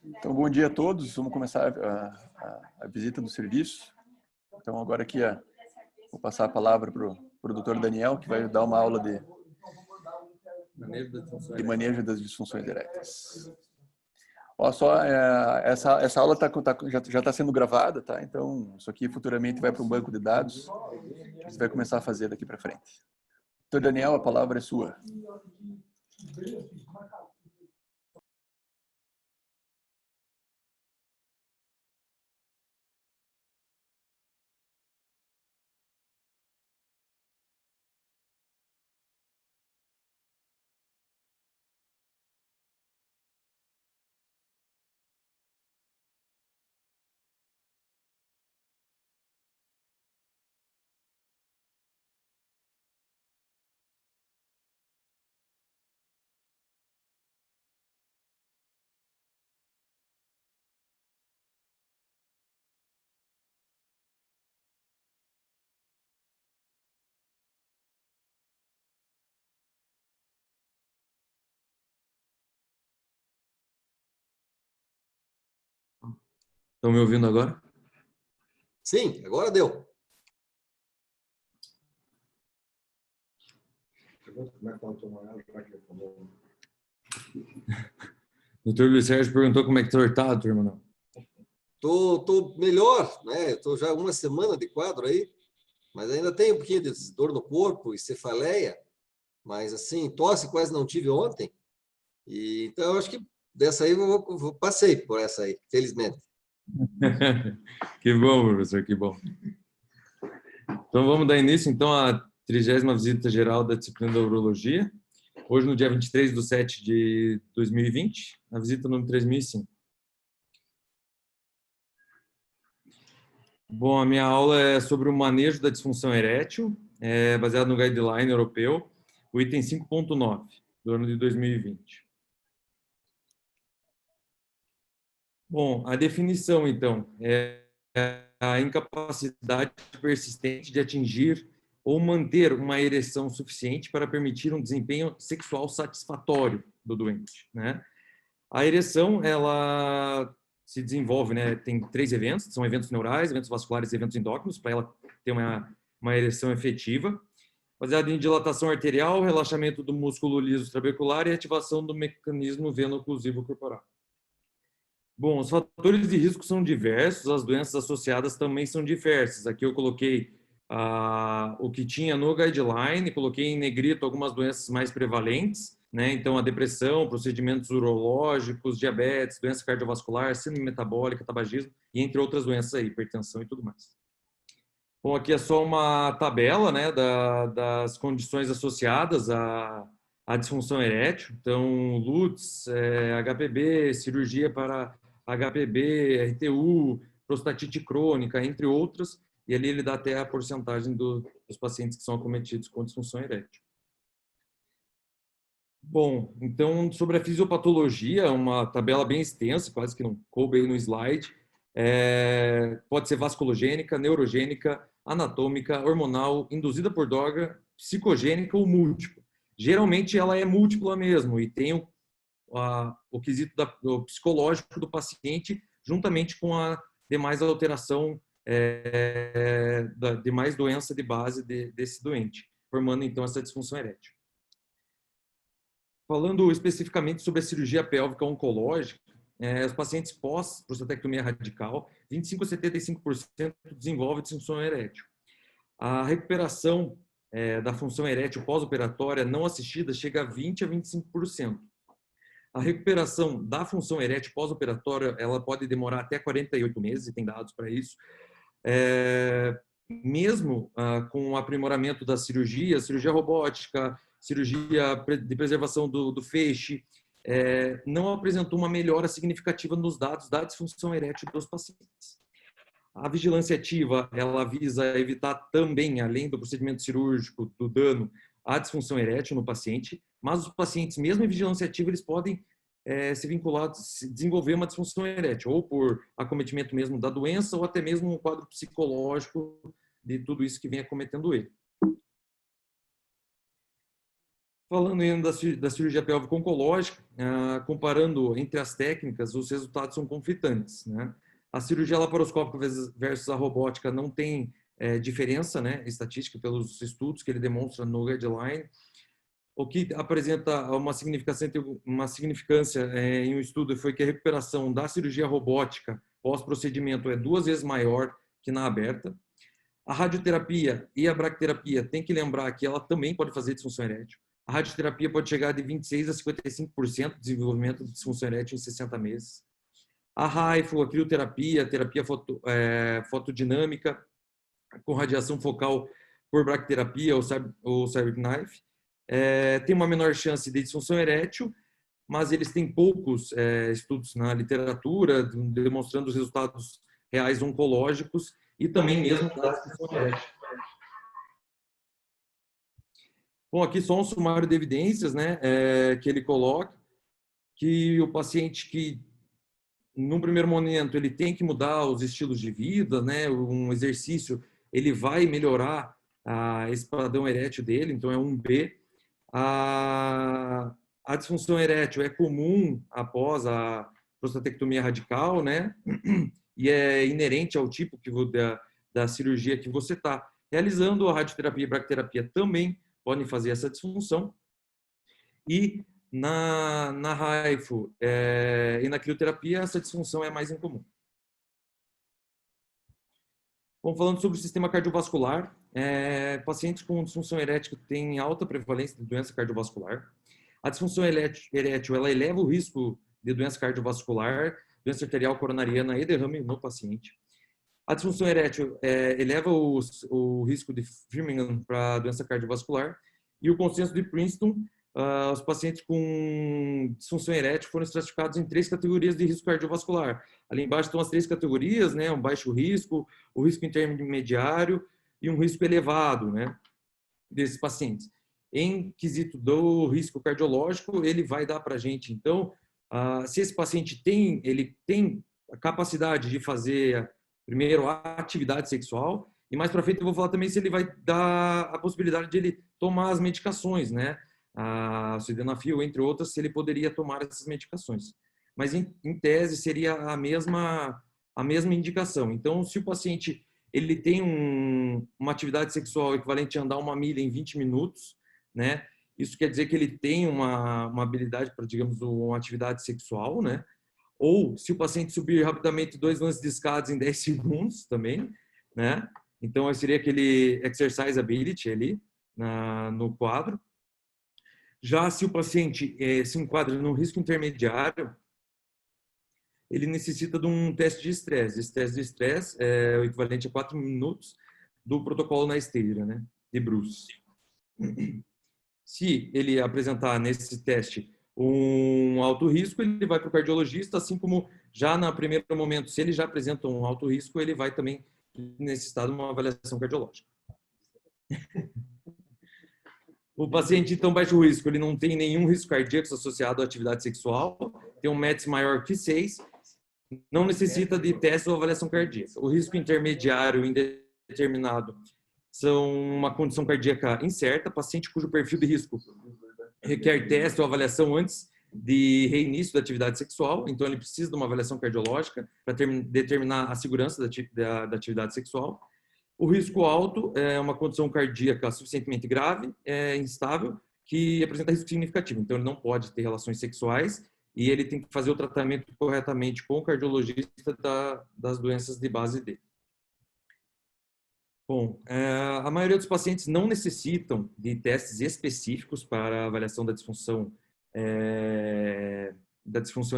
Então, bom dia a todos. Vamos começar a visita do serviço. Então, agora aqui vou passar a palavra para o Dr. Daniel, que vai dar uma aula de manejo das disfunções eréteis. Ó, só essa aula já está sendo gravada, tá? Então, isso aqui futuramente vai para um banco de dados que você vai começar a fazer daqui para frente. Dr. Daniel, a palavra é sua. Estão me ouvindo agora? Sim, agora deu. Como é que tá o Tomaral, já que ele falou? O Dr. Luiz Sérgio perguntou como é que está, turma, não? Tô melhor, né? Tô já uma semana de quadro aí, mas ainda tenho um pouquinho de dor no corpo e cefaleia, mas assim, tosse quase não tive ontem. E então eu acho que dessa aí eu passei por essa aí, felizmente. Que bom, professor, que bom. Então vamos dar início então à 30ª visita geral da disciplina da urologia. Hoje, no dia 23/7/2020, a visita número 3005. Bom, a minha aula é sobre o manejo da disfunção erétil, baseado no guideline europeu, o item 5.9, do ano de 2020. Bom, a definição, então, é a incapacidade persistente de atingir ou manter uma ereção suficiente para permitir um desempenho sexual satisfatório do doente, né? A ereção, ela se desenvolve, né? Tem 3 eventos, são eventos neurais, eventos vasculares e eventos endócrinos, para ela ter uma ereção efetiva, baseada em dilatação arterial, relaxamento do músculo liso trabecular e ativação do mecanismo veno-oclusivo corporal. Bom, os fatores de risco são diversos, as doenças associadas também são diversas. Aqui eu coloquei o que tinha no guideline, coloquei em negrito algumas doenças mais prevalentes, né? Então, a depressão, procedimentos urológicos, diabetes, doença cardiovascular, síndrome metabólica, tabagismo, e entre outras doenças aí, hipertensão e tudo mais. Bom, aqui é só uma tabela, né, das condições associadas à disfunção erétil. Então, LUTS, HPB, cirurgia para HPB, RTU, prostatite crônica, entre outras. E ali ele dá até a porcentagem dos pacientes que são acometidos com disfunção erétil. Bom, então, sobre a fisiopatologia, uma tabela bem extensa, quase que não coube aí no slide. Pode ser vasculogênica, neurogênica, anatômica, hormonal, induzida por droga, psicogênica ou múltipla. Geralmente ela é múltipla mesmo e tem o quesito do psicológico do paciente juntamente com a demais alteração, demais doença de base desse doente, formando então essa disfunção erétil. Falando especificamente sobre a cirurgia pélvica oncológica, os pacientes pós-prostatectomia radical, 25 a 75% desenvolvem disfunção erétil. A recuperação da função erétil pós-operatória não assistida chega a 20 a 25%. A recuperação da função erétil pós-operatória ela pode demorar até 48 meses, e tem dados para isso. Mesmo com o aprimoramento da cirurgia robótica, cirurgia de preservação do feixe, não apresentou uma melhora significativa nos dados da disfunção erétil dos pacientes. A vigilância ativa, ela visa evitar também, além do procedimento cirúrgico, do dano à disfunção erétil no paciente, mas os pacientes, mesmo em vigilância ativa, eles podem se vincular, desenvolver uma disfunção erétil, ou por acometimento mesmo da doença, ou até mesmo um quadro psicológico de tudo isso que vem acometendo ele. Falando ainda da cirurgia pélvica oncológica, comparando entre as técnicas, os resultados são conflitantes, né? A cirurgia laparoscópica versus a robótica não tem diferença, né, estatística pelos estudos que ele demonstra no guideline. O que apresenta uma significância em um estudo foi que a recuperação da cirurgia robótica pós-procedimento é 2 vezes maior que na aberta. A radioterapia e a bracterapia, tem que lembrar que ela também pode fazer disfunção erétil. A radioterapia pode chegar de 26% a 55% de desenvolvimento de disfunção erétil em 60 meses. A HIFU, a crioterapia, a terapia fotodinâmica com radiação focal por bracterapia ou CyberKnife, tem uma menor chance de disfunção erétil, mas eles têm poucos estudos na literatura demonstrando os resultados reais oncológicos e também mesmo da disfunção erétil. Bom, aqui só um sumário de evidências, né, que ele coloca, que o paciente que, num primeiro momento, ele tem que mudar os estilos de vida, né, um exercício, ele vai melhorar esse padrão erétil dele, então é 1B. A disfunção erétil é comum após a prostatectomia radical, né, e é inerente ao tipo da cirurgia que você está realizando. A radioterapia e bracterapia também podem fazer essa disfunção. E na HIFU e na crioterapia, essa disfunção é mais incomum. Bom, falando sobre o sistema cardiovascular, pacientes com disfunção erétil têm alta prevalência de doença cardiovascular. A disfunção erétil ela eleva o risco de doença cardiovascular, doença arterial coronariana e derrame no paciente. A disfunção erétil eleva o risco de Framingham para doença cardiovascular. E o consenso de Princeton, os pacientes com disfunção erétil foram estratificados em 3 categorias de risco cardiovascular. Ali embaixo estão as 3 categorias, né? Um baixo risco, o risco intermediário e um risco elevado, né, desses pacientes. Em quesito do risco cardiológico, ele vai dar para a gente, então, se esse paciente tem a capacidade de fazer, primeiro, a atividade sexual, e mais para frente eu vou falar também se ele vai dar a possibilidade de ele tomar as medicações, né? A sildenafil, entre outras, se ele poderia tomar essas medicações. Mas, em tese, seria a mesma indicação. Então, se o paciente ele tem uma atividade sexual equivalente a andar 1 milha em 20 minutos, né? Isso quer dizer que ele tem uma habilidade para, digamos, uma atividade sexual, né? Ou se o paciente subir rapidamente 2 lances de escadas em 10 segundos também, né? Então, seria aquele exercise ability ali no quadro. Já se o paciente se enquadra no risco intermediário, ele necessita de um teste de estresse. Esse teste de estresse é o equivalente a 4 minutos do protocolo na esteira, né, de Bruce. Se ele apresentar nesse teste um alto risco, ele vai para o cardiologista, assim como já no primeiro momento, se ele já apresenta um alto risco, ele vai também necessitar de uma avaliação cardiológica. O paciente, então, baixo risco, ele não tem nenhum risco cardíaco associado à atividade sexual, tem um METS maior que 6, não necessita de teste ou avaliação cardíaca. O risco intermediário indeterminado são uma condição cardíaca incerta, paciente cujo perfil de risco requer teste ou avaliação antes de reinício da atividade sexual, então ele precisa de uma avaliação cardiológica para determinar a segurança da atividade sexual. O risco alto é uma condição cardíaca suficientemente grave, instável, que apresenta risco significativo. Então, ele não pode ter relações sexuais e ele tem que fazer o tratamento corretamente com o cardiologista das doenças de base dele. Bom, a maioria dos pacientes não necessitam de testes específicos para a avaliação da disfunção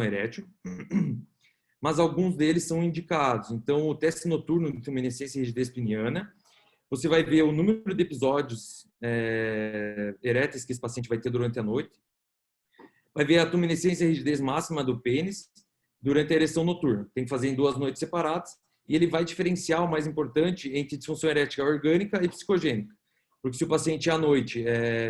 erétil, mas alguns deles são indicados. Então, o teste noturno de tumenescência e rigidez peniana, você vai ver o número de episódios eréteis que esse paciente vai ter durante a noite, vai ver a tumenescência e rigidez máxima do pênis durante a ereção noturna. Tem que fazer em 2 noites separadas, e ele vai diferenciar o mais importante entre disfunção erétil orgânica e psicogênica. Porque se o paciente à noite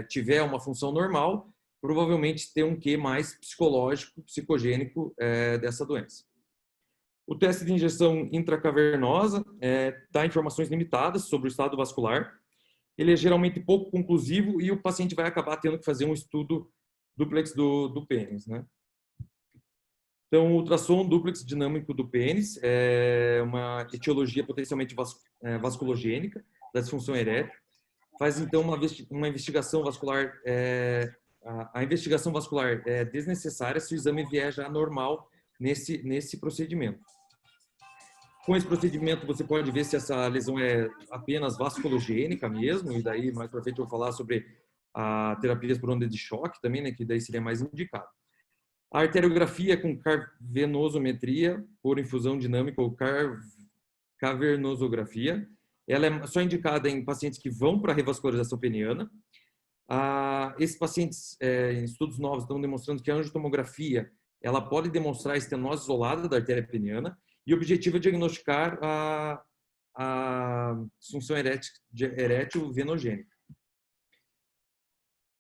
tiver uma função normal, provavelmente tem um quê mais psicológico, psicogênico dessa doença. O teste de injeção intracavernosa dá informações limitadas sobre o estado vascular. ele é geralmente pouco conclusivo e o paciente vai acabar tendo que fazer um estudo dúplex do pênis, né? Então, o ultrassom dúplex dinâmico do pênis é uma etiologia potencialmente vasculogênica da disfunção erétil. Faz, então, uma investigação vascular. A investigação vascular é desnecessária se o exame vier já normal nesse procedimento. Com esse procedimento, você pode ver se essa lesão é apenas vasculogênica mesmo, e daí, mais para frente, eu vou falar sobre a terapias por onda de choque também, né, que daí seria mais indicado. A arteriografia com carvenosometria por infusão dinâmica ou cavernosografia, ela é só indicada em pacientes que vão para a revascularização peniana. Esses pacientes, em estudos novos, estão demonstrando que a angiotomografia ela pode demonstrar a estenose isolada da artéria peniana e o objetivo é diagnosticar a disfunção erétil venogênica.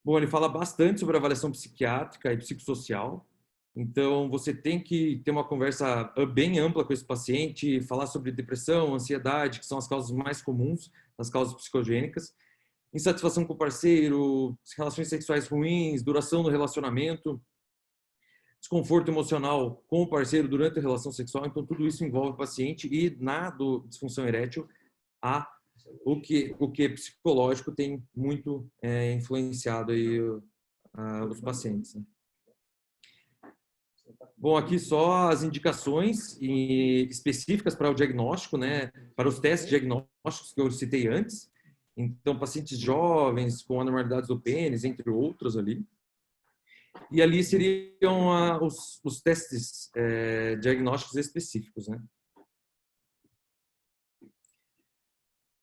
Bom, ele fala bastante sobre a avaliação psiquiátrica e psicossocial. Então, você tem que ter uma conversa bem ampla com esse paciente, falar sobre depressão, ansiedade, que são as causas mais comuns, as causas psicogênicas, insatisfação com o parceiro, relações sexuais ruins, duração do relacionamento, desconforto emocional com o parceiro durante a relação sexual. Então, tudo isso envolve o paciente e na disfunção erétil, o que é psicológico tem muito influenciado aí, os pacientes, né? Bom, aqui só as indicações específicas para o diagnóstico, né? Para os testes diagnósticos que eu citei antes. Então, pacientes jovens com anormalidades do pênis, entre outros ali. E ali seriam os testes diagnósticos específicos, né?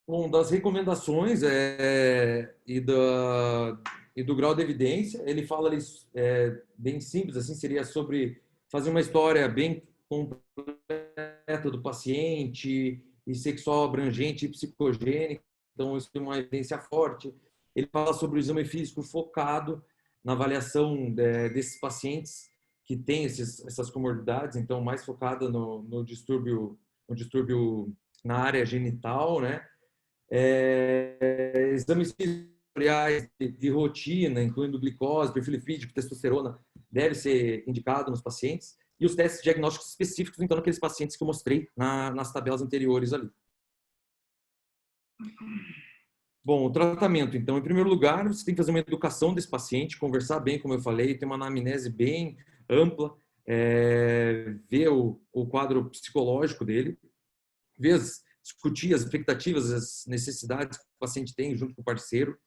Bom, das recomendações e do grau de evidência, ele fala ali, bem simples, assim, seria sobre fazer uma história bem completa do paciente, e sexual abrangente e psicogênica, então isso tem uma evidência forte. Ele fala sobre o exame físico focado na avaliação desses pacientes que têm essas comorbidades, então mais focada no distúrbio na área genital, né? Exames sensoriais de rotina, incluindo glicose, perfil lipídico, testosterona, deve ser indicado nos pacientes. E os testes diagnósticos específicos, então, naqueles pacientes que eu mostrei nas tabelas anteriores ali. Bom, o tratamento, então, em primeiro lugar, você tem que fazer uma educação desse paciente, conversar bem, como eu falei, ter uma anamnese bem ampla, ver o quadro psicológico dele, discutir as expectativas, as necessidades que o paciente tem junto com o parceiro.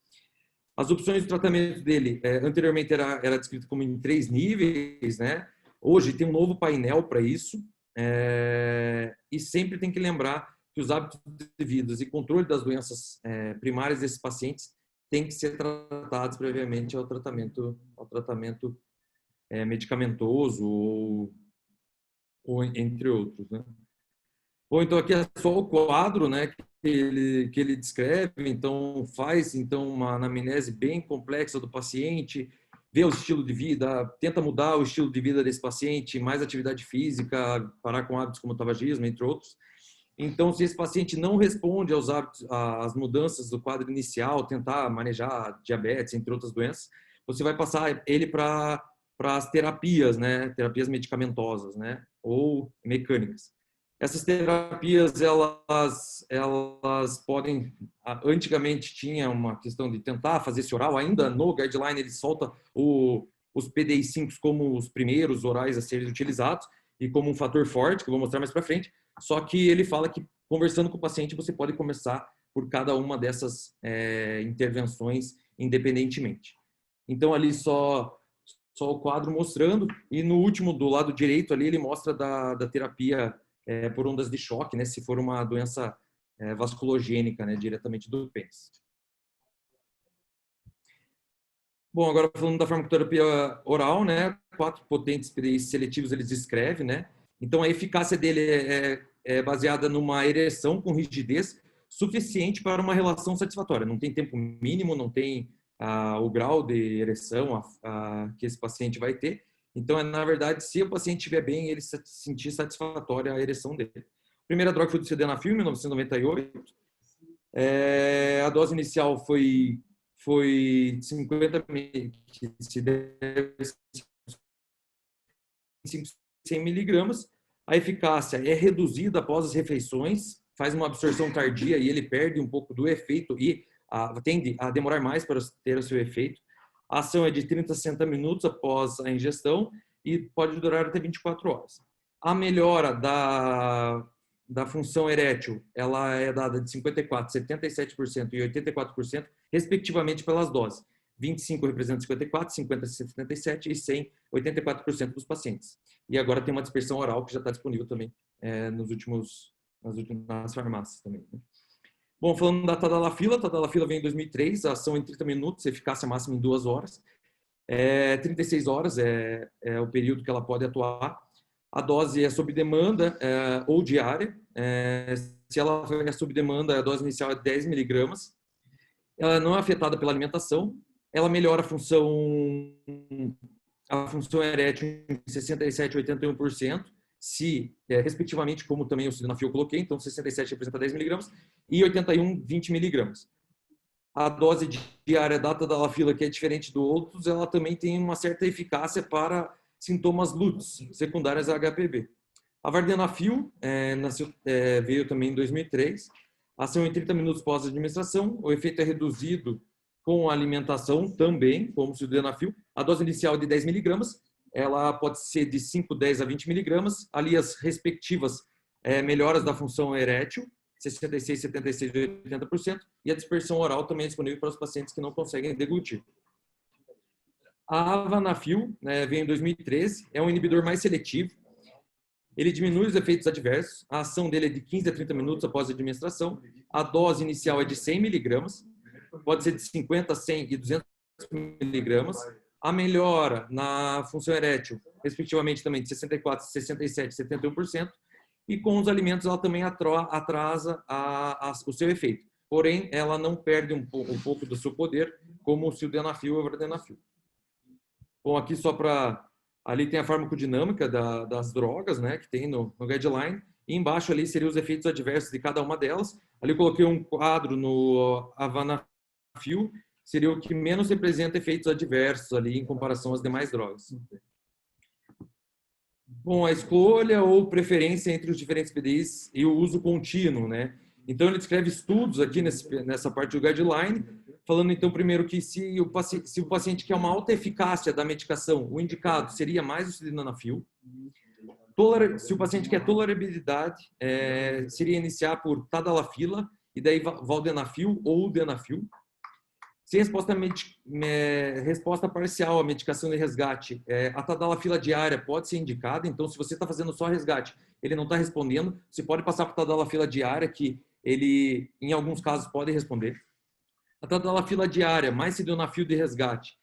As opções de tratamento dele, anteriormente era descrito como em 3 níveis, né? Hoje tem um novo painel para isso, e sempre tem que lembrar que os hábitos de vida e controle das doenças primárias desses pacientes têm que ser tratados previamente ao tratamento medicamentoso ou entre outros, né? Bom, então aqui é só o quadro, né, que ele descreve, então faz uma anamnese bem complexa do paciente, vê o estilo de vida, tenta mudar o estilo de vida desse paciente, mais atividade física, parar com hábitos como o tabagismo, entre outros. Então, se esse paciente não responde aos hábitos, às mudanças do quadro inicial, tentar manejar diabetes, entre outras doenças, você vai passar ele para as terapias, né, terapias medicamentosas, né, ou mecânicas. Essas terapias, elas podem... Antigamente tinha uma questão de tentar fazer esse oral, ainda no guideline ele solta os PDI-5 como os primeiros orais a serem utilizados e como um fator forte, que eu vou mostrar mais para frente, só que ele fala que conversando com o paciente você pode começar por cada uma dessas intervenções independentemente. Então ali só o quadro mostrando, e no último, do lado direito ali, ele mostra da terapia por ondas de choque, né, se for uma doença vasculogênica, né, diretamente do pênis. Bom, agora falando da farmacoterapia oral, né, 4 potentes PDIs seletivos eles descrevem, né, então a eficácia dele é baseada numa ereção com rigidez suficiente para uma relação satisfatória, não tem tempo mínimo, não tem o grau de ereção que esse paciente vai ter. Então, na verdade, se o paciente estiver bem, ele se sentir satisfatória a ereção dele. A primeira droga foi do sildenafil, em 1998. A dose inicial foi 50 100 miligramas. A eficácia é reduzida após as refeições, faz uma absorção tardia e ele perde um pouco do efeito e tende a demorar mais para ter o seu efeito. A ação é de 30 a 60 minutos após a ingestão e pode durar até 24 horas. A melhora da função erétil, ela é dada de 54%, 77% e 84%, respectivamente pelas doses. 25 representa 54, 50, 77 e 100, 84% dos pacientes. E agora tem uma dispersão oral que já está disponível também nas farmácias também. Né? Bom, falando da Tadalafila, a Tadalafila veio em 2003, a ação em 30 minutos, eficácia máxima em 2 horas. 36 horas é o período que ela pode atuar. A dose é sob demanda ou diária. Se ela é sob demanda, a dose inicial é 10 miligramas. Ela não é afetada pela alimentação. Ela melhora a função erétil em 67% e 81%, respectivamente, como também o sildenafil eu coloquei, então 67 representa 10 miligramas e 81, 20 miligramas. A dose diária da Tadalafila, que é diferente do outros, ela também tem uma certa eficácia para sintomas LUTs, secundárias a HPV. A Vardenafil veio também em 2003, ação em 30 minutos pós administração, o efeito é reduzido com a alimentação também, como o sildenafil. A dose inicial é de 10 miligramas, ela pode ser de 5, 10 a 20 miligramas, ali as respectivas melhoras da função erétil, 66, 76 e 80%, e a dispersão oral também é disponível para os pacientes que não conseguem deglutir. A Avanafil, veio em 2013, é um inibidor mais seletivo, ele diminui os efeitos adversos, a ação dele é de 15 a 30 minutos após a administração, a dose inicial é de 100 miligramas, pode ser de 50, 100 e 200 miligramas. A melhora na função erétil, respectivamente, também de 64, 67 e 71%. E com os alimentos, ela também atrasa o seu efeito. Porém, ela não perde um pouco do seu poder, como o sildenafil e o vardenafil. Bom, aqui só para... Ali tem a farmacodinâmica das drogas, né, que tem no guideline. E embaixo ali seriam os efeitos adversos de cada uma delas. Ali eu coloquei um quadro no Avanafil, seria o que menos representa efeitos adversos ali em comparação às demais drogas. Bom, a escolha ou preferência entre os diferentes PDIs e o uso contínuo, né? Então, ele descreve estudos aqui nessa parte do guideline, falando então primeiro que se o paciente quer uma alta eficácia da medicação, o indicado seria mais o sildenafil. Se o paciente quer tolerabilidade, seria iniciar por Tadalafila e daí Valdenafil ou Denafil. Se resposta parcial à medicação de resgate, a Tadalafila diária pode ser indicada. Então, se você está fazendo só resgate, ele não está respondendo, você pode passar para a Tadalafila diária, que ele, em alguns casos, pode responder. A Tadalafila diária mais sildenafil de resgate,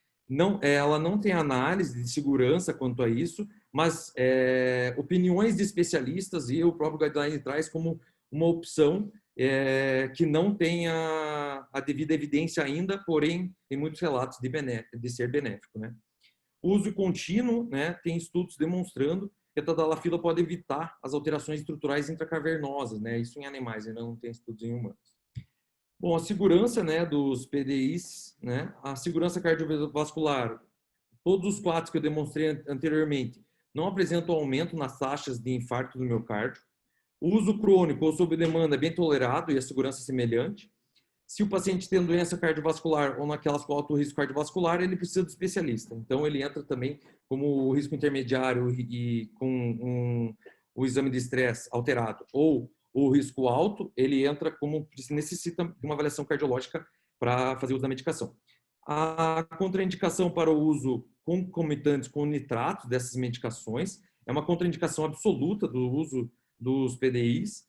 ela não tem análise de segurança quanto a isso, mas opiniões de especialistas e o próprio guideline traz como uma opção que não tem a devida evidência ainda, porém tem muitos relatos de ser benéfico, né? O uso contínuo, né, tem estudos demonstrando que a Tadalafila pode evitar as alterações estruturais intracavernosas, né? Isso em animais, ainda não tem estudos em humanos. Bom, a segurança, né, dos PDIs, né? A segurança cardiovascular, todos os 4 que eu demonstrei anteriormente não apresentam aumento nas taxas de infarto do miocárdio. O uso crônico ou sob demanda é bem tolerado e a segurança é semelhante. Se o paciente tem doença cardiovascular ou naquelas com alto risco cardiovascular, ele precisa de especialista. Então, ele entra também como o risco intermediário e com o exame de estresse alterado. Ou o risco alto, ele entra como necessita de uma avaliação cardiológica para fazer uso da medicação. A contraindicação para o uso concomitante com nitratos dessas medicações é uma contraindicação absoluta do uso dos PDIs,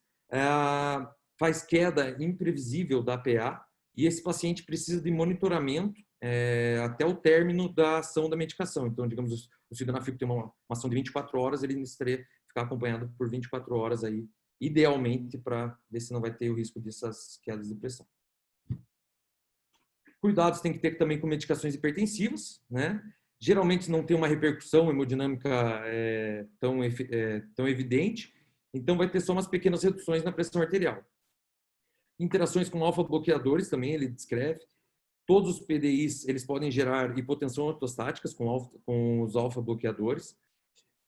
faz queda imprevisível da APA e esse paciente precisa de monitoramento até o término da ação da medicação. Então, digamos, o sildenafil tem uma ação de 24 horas, ele necessitaria ficar acompanhado por 24 horas aí, idealmente, para ver se não vai ter o risco dessas quedas de pressão. Cuidados tem que ter também com medicações hipertensivas, né? Geralmente não tem uma repercussão hemodinâmica tão evidente, então vai ter só umas pequenas reduções na pressão arterial. Interações com alfa-bloqueadores também ele descreve. Todos os PDIs eles podem gerar hipotensão ortostáticas com os alfa-bloqueadores.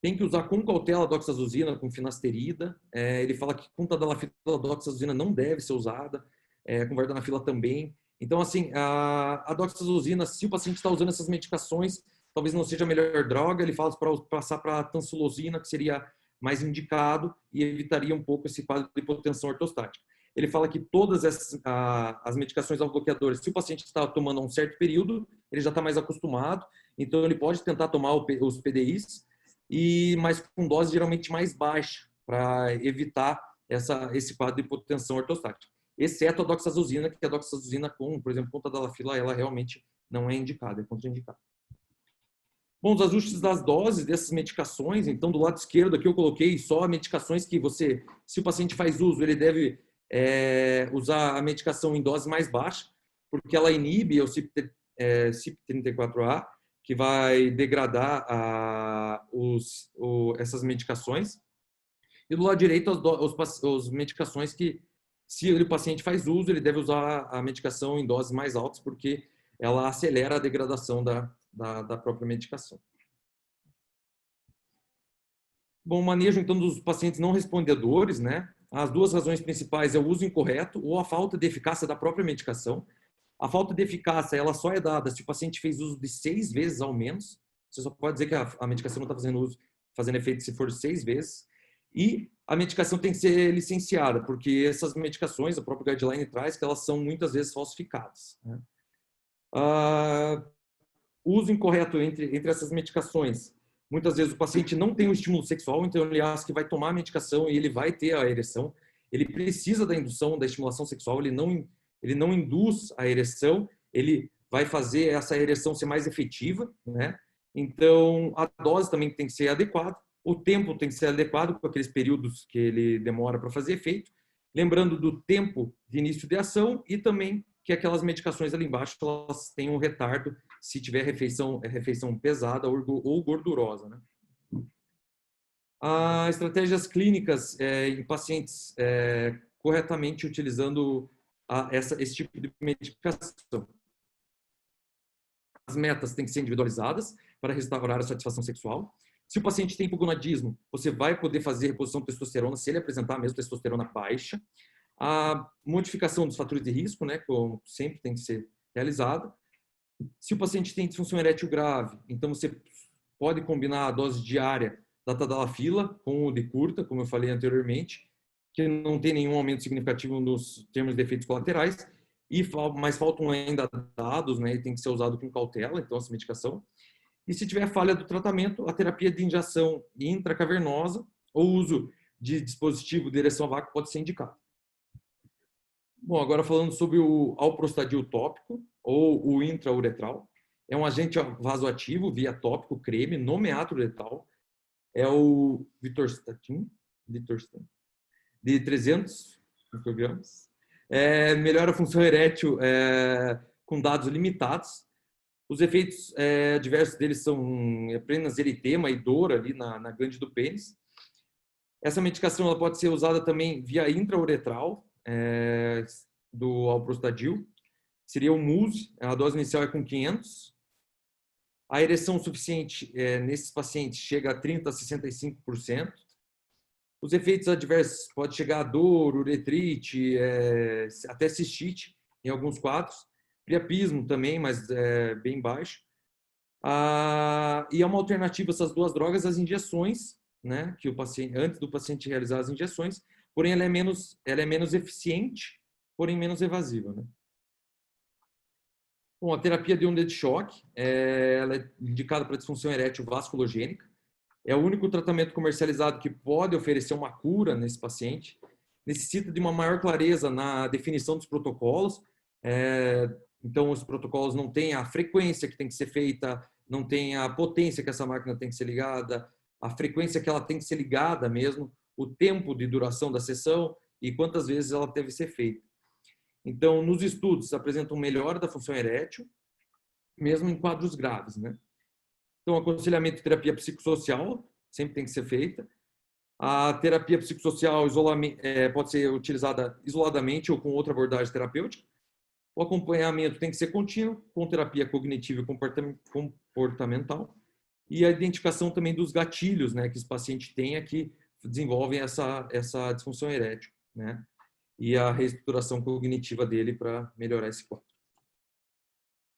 Tem que usar com cautela a doxazosina, com finasterida. Ele fala que com tadalafila a doxazosina não deve ser usada, com vardenafila também. Então, assim, a doxazosina, se o paciente está usando essas medicações, talvez não seja a melhor droga. Ele fala para passar para a tansulosina, que seria mais indicado e evitaria um pouco esse quadro de hipotensão ortostática. Ele fala que todas as medicações alfa-bloqueadores, se o paciente está tomando há um certo período, ele já está mais acostumado, então ele pode tentar tomar os PDIs, mas com dose geralmente mais baixa, para evitar esse quadro de hipotensão ortostática. Exceto a doxazosina, que a doxazosina, por exemplo, com tadalafila, ela realmente não é indicada, é contraindicada. Bom, os ajustes das doses dessas medicações, então do lado esquerdo aqui eu coloquei só medicações que se o paciente faz uso, ele deve usar a medicação em dose mais baixa, porque ela inibe o CYP34A, que vai degradar essas medicações. E do lado direito, as medicações que, se o paciente faz uso, ele deve usar a medicação em doses mais altas, porque ela acelera a degradação da própria medicação. Bom, o manejo, então, dos pacientes não respondedores, né? As duas razões principais é o uso incorreto ou a falta de eficácia da própria medicação. A falta de eficácia, ela só é dada se o paciente fez uso de 6 vezes ao menos. Você só pode dizer que a medicação não está fazendo efeito se for 6 vezes. E a medicação tem que ser licenciada, porque essas medicações, a própria guideline traz que elas são muitas vezes falsificadas, né? O uso incorreto entre essas medicações. Muitas vezes o paciente não tem o estímulo sexual, então ele acha que vai tomar a medicação e ele vai ter a ereção. Ele precisa da indução, da estimulação sexual, ele não induz a ereção, ele vai fazer essa ereção ser mais efetiva, né? Então, a dose também tem que ser adequada, o tempo tem que ser adequado com aqueles períodos que ele demora para fazer efeito, lembrando do tempo de início de ação e também que aquelas medicações ali embaixo elas têm um retardo se tiver refeição pesada ou gordurosa, né? Estratégias clínicas em pacientes corretamente utilizando esse tipo de medicação. As metas têm que ser individualizadas para restaurar a satisfação sexual. Se o paciente tem hipogonadismo, você vai poder fazer reposição de testosterona se ele apresentar mesmo testosterona baixa. A modificação dos fatores de risco, né, como sempre tem que ser realizada. Se o paciente tem disfunção erétil grave, então você pode combinar a dose diária da tadalafila com o de curta, como eu falei anteriormente, que não tem nenhum aumento significativo nos termos de efeitos colaterais, mas faltam ainda dados, né, e tem que ser usado com cautela, então, essa medicação. E se tiver falha do tratamento, a terapia de injeção intracavernosa ou uso de dispositivo de ereção a vácuo pode ser indicado. Bom, agora falando sobre o alprostadil tópico ou o intrauretral. É um agente vasoativo via tópico creme no meato uretral. É o Vitorstatin, de 300 microgramas. Melhora a função erétil com dados limitados. Os efeitos adversos deles são apenas eritema e dor ali na glande do pênis. Essa medicação ela pode ser usada também via intrauretral, do alprostadil. Seria o MUSE, a dose inicial é com 500. A ereção suficiente nesses pacientes chega a 30% a 65%. Os efeitos adversos podem chegar a dor, uretrite, até cistite em alguns quadros. Priapismo também, mas bem baixo. E é uma alternativa essas duas drogas, as injeções, né, que o paciente, antes do paciente realizar as injeções, porém ela é menos eficiente, porém menos evasiva, né? Bom, a terapia de onda de choque, ela é indicada para disfunção erétil vasculogênica. É o único tratamento comercializado que pode oferecer uma cura nesse paciente. Necessita de uma maior clareza na definição dos protocolos. Então, os protocolos não têm a frequência que tem que ser feita, não tem a potência que essa máquina tem que ser ligada, a frequência que ela tem que ser ligada mesmo, o tempo de duração da sessão e quantas vezes ela deve ser feita. Então, nos estudos, apresentam melhora da função erétil, mesmo em quadros graves, né? Então, aconselhamento e terapia psicossocial sempre tem que ser feita. A terapia psicossocial pode ser utilizada isoladamente ou com outra abordagem terapêutica. O acompanhamento tem que ser contínuo, com terapia cognitiva e comportamental. E a identificação também dos gatilhos, né, que os pacientes têm que desenvolvem essa disfunção erétil, né? E a reestruturação cognitiva dele para melhorar esse quadro.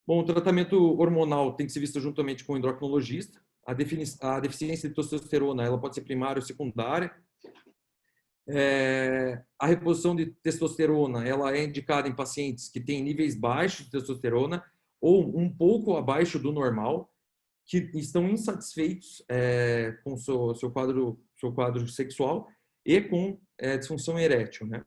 Bom, o tratamento hormonal tem que ser visto juntamente com o endocrinologista. A deficiência de testosterona ela pode ser primária ou secundária. A reposição de testosterona ela é indicada em pacientes que têm níveis baixos de testosterona ou um pouco abaixo do normal, que estão insatisfeitos com o seu quadro sexual e com disfunção erétil, né?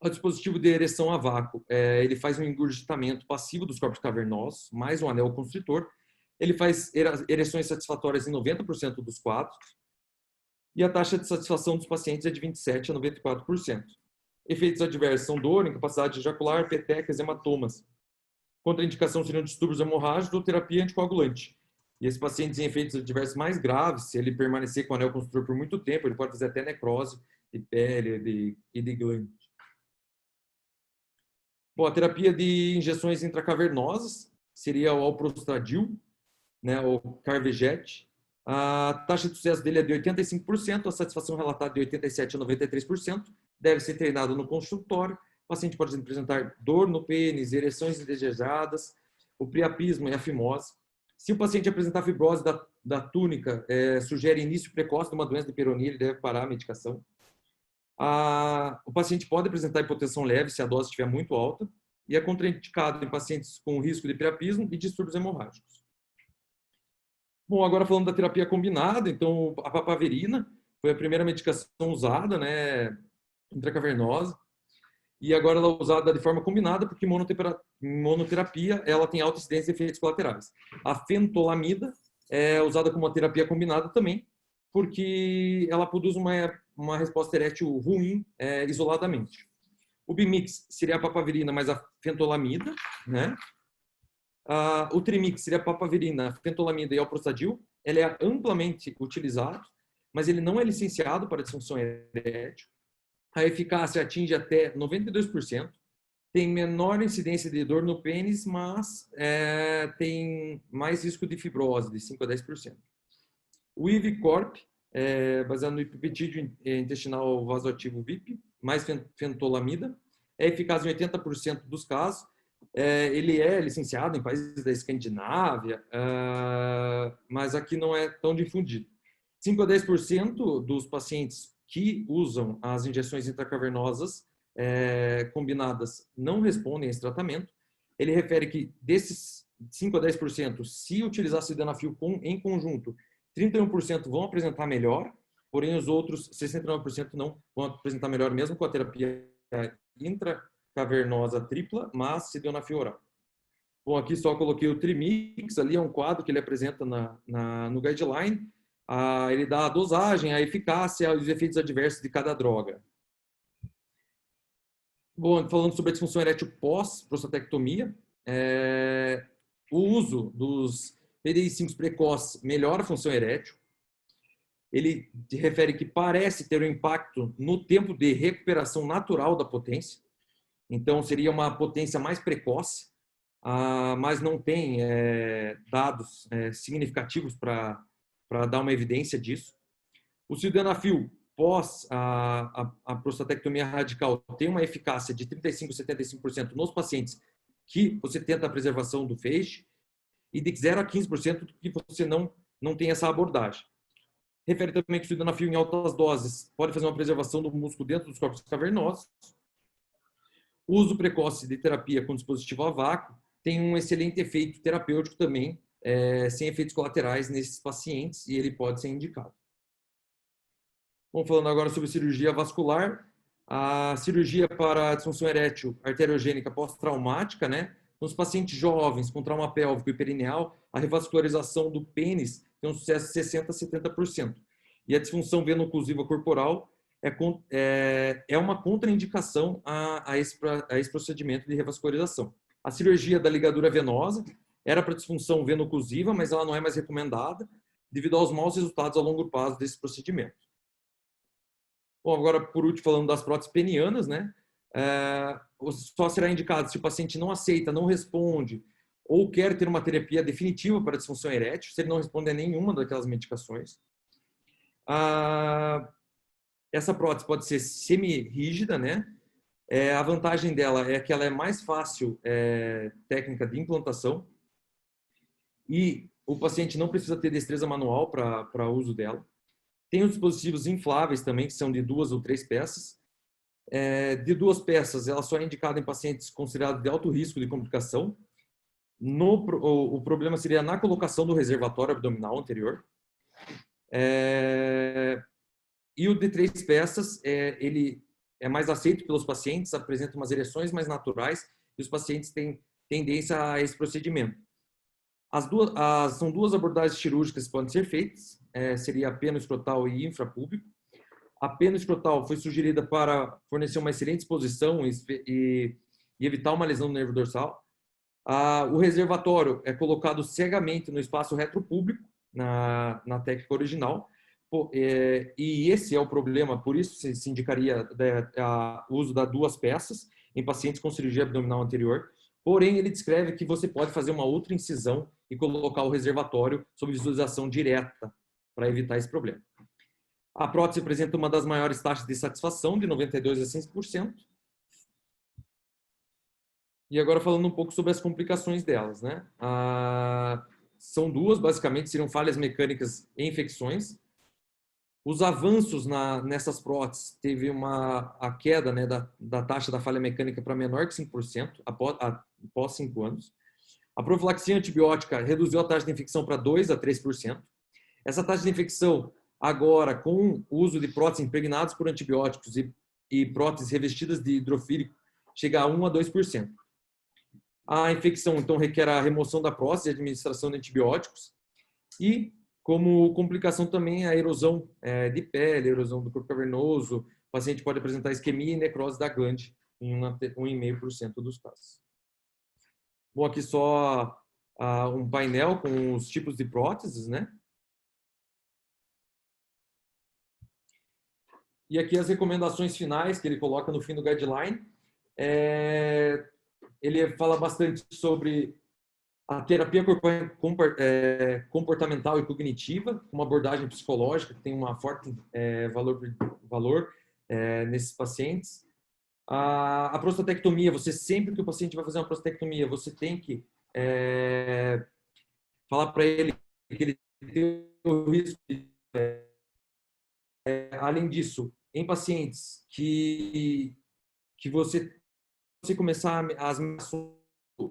O dispositivo de ereção a vácuo, ele faz um engurgitamento passivo dos corpos cavernosos, mais um anel constritor. Ele faz ereções satisfatórias em 90% dos quadros. E a taxa de satisfação dos pacientes é de 27% a 94%. Efeitos adversos são dor, incapacidade ejacular, petecas, hematomas. Contraindicação seriam distúrbios hemorrágicos ou terapia anticoagulante. E esses pacientes em efeitos adversos mais graves, se ele permanecer com o anel constritor por muito tempo, ele pode fazer até necrose de pele e de glande. Bom, a terapia de injeções intracavernosas seria o alprostadil, né, o Carvejet. A taxa de sucesso dele é de 85%, a satisfação relatada de 87% a 93%. Deve ser treinado no consultório. O paciente pode apresentar dor no pênis, ereções indesejadas, o priapismo e a fimose. Se o paciente apresentar fibrose da túnica, sugere início precoce de uma doença de peronia, ele deve parar a medicação. O paciente pode apresentar hipotensão leve se a dose estiver muito alta e é contraindicado em pacientes com risco de priapismo e distúrbios hemorrágicos. Bom, agora falando da terapia combinada, então a papaverina foi a primeira medicação usada, né, intracavernosa, e agora ela é usada de forma combinada porque monoterapia ela tem alta incidência de efeitos colaterais. A fentolamida é usada como uma terapia combinada também, porque ela produz uma resposta erétil ruim isoladamente. O bimix seria a papaverina mais a fentolamida, né? O trimix seria a papaverina, fentolamida e alprostadil. Ele é amplamente utilizado, mas ele não é licenciado para disfunção erétil. A eficácia atinge até 92%. Tem menor incidência de dor no pênis, mas tem mais risco de fibrose, de 5% a 10%. O Ivicorp, baseado no hipopeptídeo intestinal vasoativo VIP, mais fentolamida, é eficaz em 80% dos casos. Ele é licenciado em países da Escandinávia, mas aqui não é tão difundido. 5% a 10% dos pacientes que usam as injeções intracavernosas combinadas não respondem a esse tratamento. Ele refere que desses 5% a 10%, se utilizar sildenafil em conjunto, 31% vão apresentar melhor, porém os outros 69% não vão apresentar melhor mesmo com a terapia intracavernosa tripla, mas sildenafil oral. Bom, aqui só coloquei o Trimix, ali é um quadro que ele apresenta no guideline. Ele dá a dosagem, a eficácia e os efeitos adversos de cada droga. Bom, falando sobre a disfunção erétil pós-prostatectomia, o uso dos PDI5 precoces melhora a função erétil. Ele refere que parece ter um impacto no tempo de recuperação natural da potência. Então, seria uma potência mais precoce, mas não tem dados significativos para dar uma evidência disso. O sildenafil pós a prostatectomia radical tem uma eficácia de 35% a 75% nos pacientes que você tenta a preservação do feixe e de 0% a 15% que você não tem essa abordagem. Refere também que o sildenafil em altas doses pode fazer uma preservação do músculo dentro dos corpos cavernosos. O uso precoce de terapia com dispositivo a vácuo tem um excelente efeito terapêutico também, sem efeitos colaterais nesses pacientes, e ele pode ser indicado. Bom, falando agora sobre cirurgia vascular, a cirurgia para a disfunção erétil arteriogênica pós-traumática, né? Nos pacientes jovens com trauma pélvico e perineal, a revascularização do pênis tem um sucesso de 60% a 70%. E a disfunção veno-oclusiva corporal é uma contraindicação a esse procedimento de revascularização. A cirurgia da ligadura venosa era para disfunção veno-oclusiva, mas ela não é mais recomendada devido aos maus resultados a longo prazo desse procedimento. Bom, agora, por último, falando das próteses penianas, né? Só será indicado se o paciente não aceita, não responde, ou quer ter uma terapia definitiva para disfunção erétil, se ele não responde a nenhuma daquelas medicações. Essa prótese pode ser semi-rígida, né? A vantagem dela é que ela é mais fácil, técnica de implantação, e o paciente não precisa ter destreza manual para uso dela. Tem os dispositivos infláveis também, que são de 2 ou 3 peças. De 2 peças, ela só é indicada em pacientes considerados de alto risco de complicação. O problema seria na colocação do reservatório abdominal anterior. E o de 3 peças, ele é mais aceito pelos pacientes, apresenta umas ereções mais naturais e os pacientes têm tendência a esse procedimento. São 2 abordagens cirúrgicas que podem ser feitas, seria a peno-escrotal e infrapúbico. A peno-escrotal foi sugerida para fornecer uma excelente exposição e evitar uma lesão no nervo dorsal. O reservatório é colocado cegamente no espaço retropúbico, na técnica original, e esse é o problema, por isso se indicaria o uso das 2 peças em pacientes com cirurgia abdominal anterior. Porém, ele descreve que você pode fazer uma outra incisão e colocar o reservatório sob visualização direta para evitar esse problema. A prótese apresenta uma das maiores taxas de satisfação, de 92% a 100%. E agora falando um pouco sobre as complicações delas, né? São 2, basicamente, seriam falhas mecânicas e infecções. Os avanços nessas próteses teve a queda, né, da taxa da falha mecânica para menor que 5% após 5 anos. A profilaxia antibiótica reduziu a taxa de infecção para 2% a 3%. Essa taxa de infecção, agora, com o uso de próteses impregnadas por antibióticos e próteses revestidas de hidrofílico, chega a 1% a 2%. A infecção, então, requer a remoção da prótese e a administração de antibióticos. E, como complicação também, a erosão de pele, a erosão do corpo cavernoso. O paciente pode apresentar isquemia e necrose da glande em 1,5% dos casos. Bom, aqui só um painel com os tipos de próteses, né? E aqui as recomendações finais que ele coloca no fim do guideline. Ele fala bastante sobre a terapia comportamental e cognitiva, uma abordagem psicológica que tem uma forte valor nesses pacientes. A prostatectomia, sempre que o paciente vai fazer uma prostatectomia, você tem que falar para ele que ele tem o risco de, além disso, em pacientes que você começar as medicações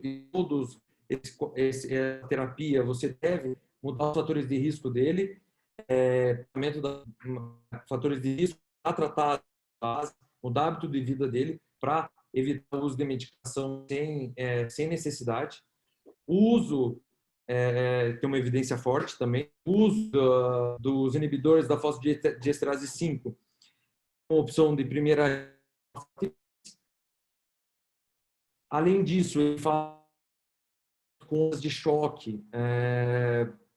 e todos essa terapia, você deve mudar os fatores de risco dele, fatores de risco a tratar, mudar o hábito de vida dele para evitar o uso de medicação sem necessidade. O uso tem uma evidência forte também. O uso dos inibidores da fosfodiesterase 5, com opção de primeira. Além disso, ele fala com ondas de choque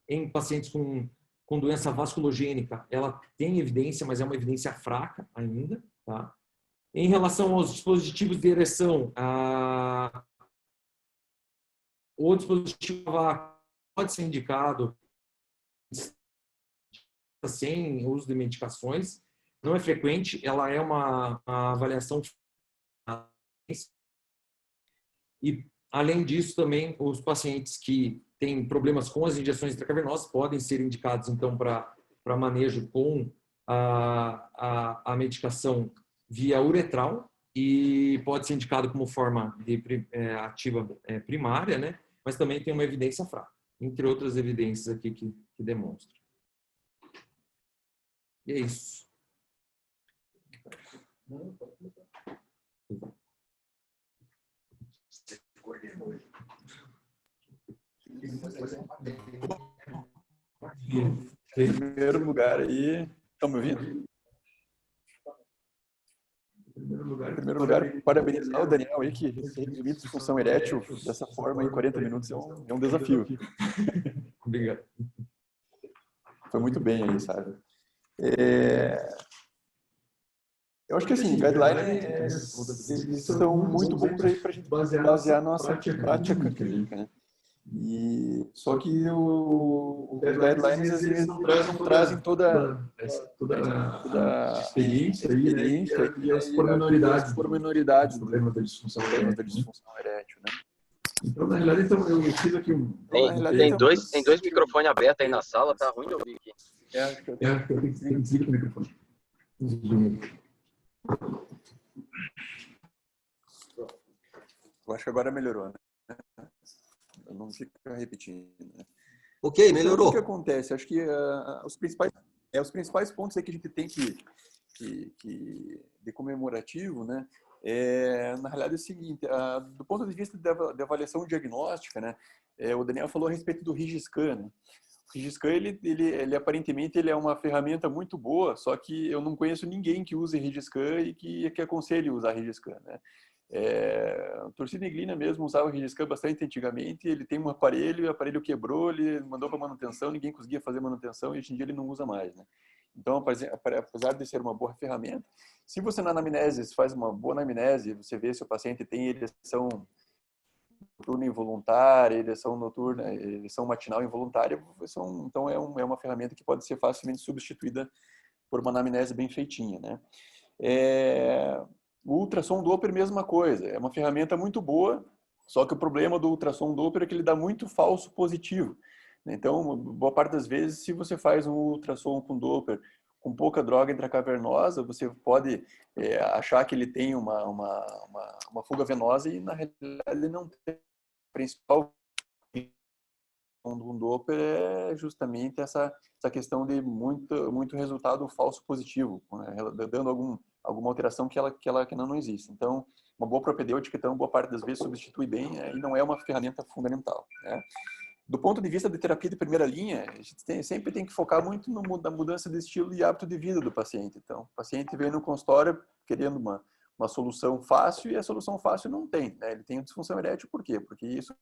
em pacientes com doença vasculogênica. Ela tem evidência, mas é uma evidência fraca ainda. Tá? Em relação aos dispositivos de ereção, o dispositivo pode ser indicado sem uso de medicações. Não é frequente, ela é uma avaliação. E, além disso, também os pacientes que têm problemas com as injeções intracavernosas podem ser indicados, então, para manejo com a medicação via uretral e pode ser indicado como forma de ativa primária, né? Mas também tem uma evidência fraca, entre outras evidências aqui que demonstram. E é isso. Em primeiro lugar aí, estão me ouvindo? Em primeiro lugar, parabenizar o Daniel aí, que resumir disfunção erétil dessa forma em 40 minutos é um desafio. Obrigado. Foi muito bem aí, sabe? Eu acho que assim, guidelines eles são muito bons para a gente basear a nossa prática clínica, né? E só que os guidelines às vezes eles não trazem toda a experiência aí, né? experiência E as e as pormenoridades pormenoridades do do problema da disfunção problema da erétil, né? disfunção erétil, né? Então, na realidade, então, eu fiz aqui Então, na realidade, Tem dois microfones abertos aí na sala, tá ruim de ouvir aqui. acho que eu eu tenho que desligar o microfone. Eu acho que agora melhorou, né? Eu não fico repetindo, né? Ok, Então, melhorou. o que acontece? Acho que os principais pontos aí que a gente tem de comemorativo, né? Na realidade é o seguinte, do ponto de vista de avaliação diagnóstica, né? O Daniel falou a respeito do RigiScan, né? O RigiScan, ele aparentemente ele é uma ferramenta muito boa, só que eu não conheço ninguém que use RigiScan e que aconselhe usar RigiScan, né? O Torcida Glina mesmo usava o RigiScan bastante antigamente. Ele tem um aparelho, o aparelho quebrou, ele mandou para manutenção, ninguém conseguia fazer manutenção e hoje em dia ele não usa mais, né? Então, apesar de ser uma boa ferramenta, se você na anamnese faz uma boa anamnese, você vê se o paciente tem ereção noturna involuntária, ereção noturna, ereção matinal involuntária, então é uma ferramenta que pode ser facilmente substituída por uma anamnese bem feitinha, né? O ultrassom Doppler, mesma coisa. É uma ferramenta muito boa, só que o problema do ultrassom Doppler é que ele dá muito falso positivo. Então, boa parte das vezes, se você faz um ultrassom com Doppler com pouca droga intracavernosa, você pode achar que ele tem uma fuga venosa e, na realidade, ele não tem. A principal do Doppler é justamente essa questão de muito resultado falso positivo, né? Dando alguma alteração que não existe. Então, uma boa propedêutica, então, boa parte das vezes substitui bem, e não é uma ferramenta fundamental, né? Do ponto de vista de terapia de primeira linha, a gente sempre tem que focar muito na mudança de estilo e hábito de vida do paciente. Então, o paciente vem no consultório querendo uma solução fácil e a solução fácil não tem, né? Ele tem disfunção erétil, por quê? Porque isso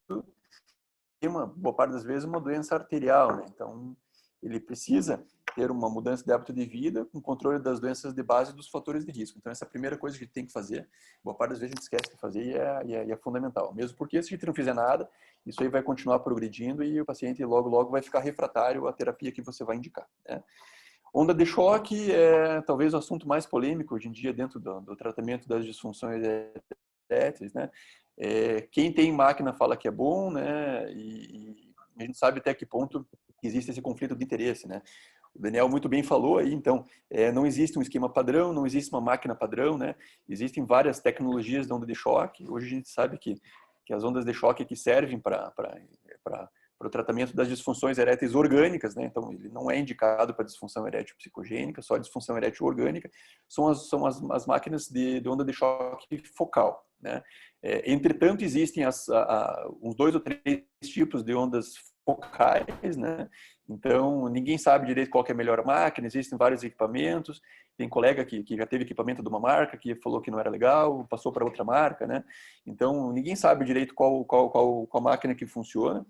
uma boa parte das vezes uma doença arterial, né? Então ele precisa ter uma mudança de hábito de vida com controle das doenças de base e dos fatores de risco. Então essa é a primeira coisa que a gente tem que fazer. Boa parte das vezes a gente esquece de fazer e é fundamental. Mesmo porque se a gente não fizer nada, isso aí vai continuar progredindo e o paciente logo vai ficar refratário à terapia que você vai indicar, né? Onda de choque é talvez o assunto mais polêmico hoje em dia dentro do tratamento das disfunções eréteis, né? Quem tem máquina fala que é bom, né? E a gente sabe até que ponto existe esse conflito de interesse, né? O Daniel muito bem falou aí, então, não existe um esquema padrão, não existe uma máquina padrão, né? Existem várias tecnologias de onda de choque. Hoje a gente sabe que as ondas de choque que servem para o tratamento das disfunções eréteis orgânicas, né? Então, ele não é indicado para disfunção erétil psicogênica, só disfunção erétil orgânica, são as máquinas de onda de choque focal, né? Entretanto, existem uns 2 ou 3 tipos de ondas focais, né? Então, ninguém sabe direito qual que é a melhor máquina, existem vários equipamentos. Tem colega que já teve equipamento de uma marca, que falou que não era legal, passou para outra marca, né? Então, ninguém sabe direito qual máquina que funciona.